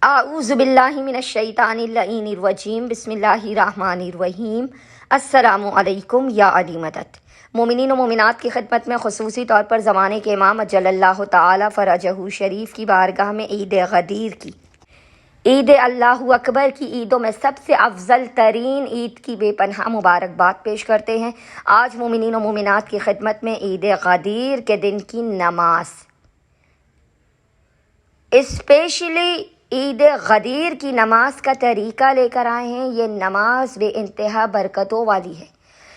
اعوذ باللہ من الشیطان اللعین الرجیم، بسم اللہ الرحمن الرحیم۔ السلام علیکم یا علی مدد۔ مومنین و مومنات کی خدمت میں خصوصی طور پر زمانے کے امام اجل اللہ تعالی فرجہ شریف کی بارگاہ میں عید غدیر کی، عید اللہ اکبر کی عیدوں میں سب سے افضل ترین عید کی بے پناہ مبارکباد پیش کرتے ہیں۔ آج مومنین و مومنات کی خدمت میں عید غدیر کے دن کی نماز، اسپیشلی عید غدیر کی نماز کا طریقہ لے کر آئے ہیں۔ یہ نماز بے انتہا برکتوں والی ہے۔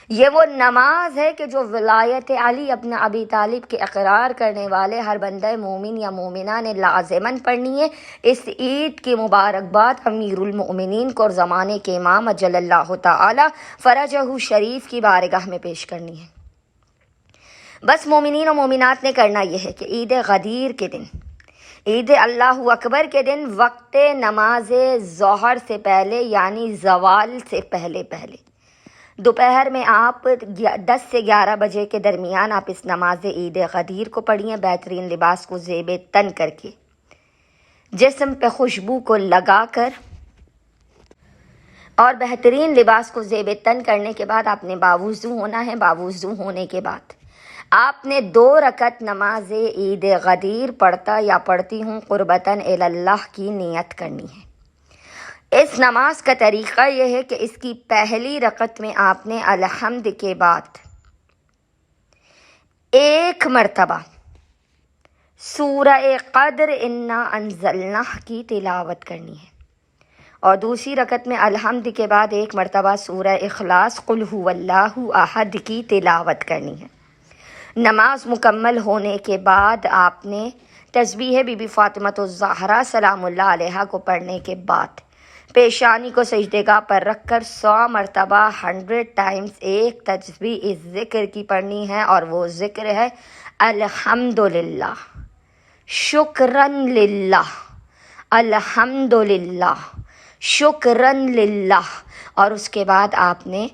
یہ وہ نماز ہے کہ جو ولایت علی ابن ابی طالب کے اقرار کرنے والے ہر بندہ مومن یا مومنہ نے لازماً پڑھنی ہے۔ اس عید کی مبارکباد امیر المؤمنین کو اور زمانے کے امام اجل اللہ تعالی فرجہ شریف کی بارگاہ میں پیش کرنی ہے۔ بس مومنین و مومنات نے کرنا یہ ہے کہ عید غدیر کے دن، عید اللہ اکبر کے دن، وقت نماز ظہر سے پہلے یعنی زوال سے پہلے دوپہر میں آپ 10 سے 11 بجے کے درمیان آپ اس نماز عید غدیر کو پڑھیے۔ بہترین لباس کو زیب تن کر کے، جسم پہ خوشبو کو لگا کر، اور بہترین لباس کو زیب تن کرنے کے بعد آپ نے باوضو ہونا ہے۔ باوضو ہونے کے بعد آپ نے 2 رکعت نماز عید غدیر پڑھتا یا پڑھتی ہوں قربتاً اللہ کی نیت کرنی ہے۔ اس نماز کا طریقہ یہ ہے کہ اس کی پہلی رکعت میں آپ نے الحمد کے بعد 1 مرتبہ سورہ قدر انا انزلناہ کی تلاوت کرنی ہے، اور دوسری رکعت میں الحمد کے بعد 1 مرتبہ سورہ اخلاص قل هو اللہ احد کی تلاوت کرنی ہے۔ نماز مکمل ہونے کے بعد آپ نے تسبیح بی بی فاطمۃ الزہرا سلام اللہ علیہا کو پڑھنے کے بعد پیشانی کو سجدے گاہ پر رکھ کر 100 مرتبہ 100 ٹائمز ایک تسبیح اس ذکر کی پڑھنی ہے، اور وہ ذکر ہے الحمدللہ، شکراً للہ، الحمدللہ، شکراً للہ۔ اور اس کے بعد آپ نے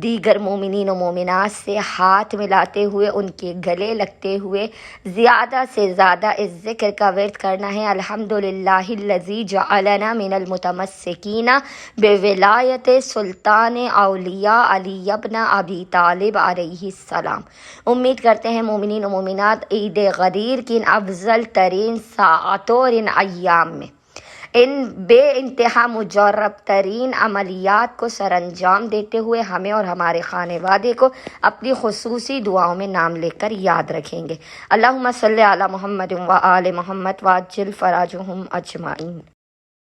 دیگر مومنین و مومنات سے ہاتھ ملاتے ہوئے، ان کے گلے لگتے ہوئے زیادہ سے زیادہ اس ذکر کا ورد کرنا ہے۔ الحمدللہ الذی جعلنا من المتمسکین بولایت سلطان اولیاء علی ابن ابی طالب علیہ السلام۔ امید کرتے ہیں مومنین و مومنات عید غدیر کی ان افضل ترین ساعتوں اور ان ایام میں ان بے انتہا مجرب ترین عملیات کو سر انجام دیتے ہوئے ہمیں اور ہمارے خانوادے کو اپنی خصوصی دعاؤں میں نام لے کر یاد رکھیں گے۔ اللہم صلی علی محمد و آل محمد وعجل فراجہم اجمعین۔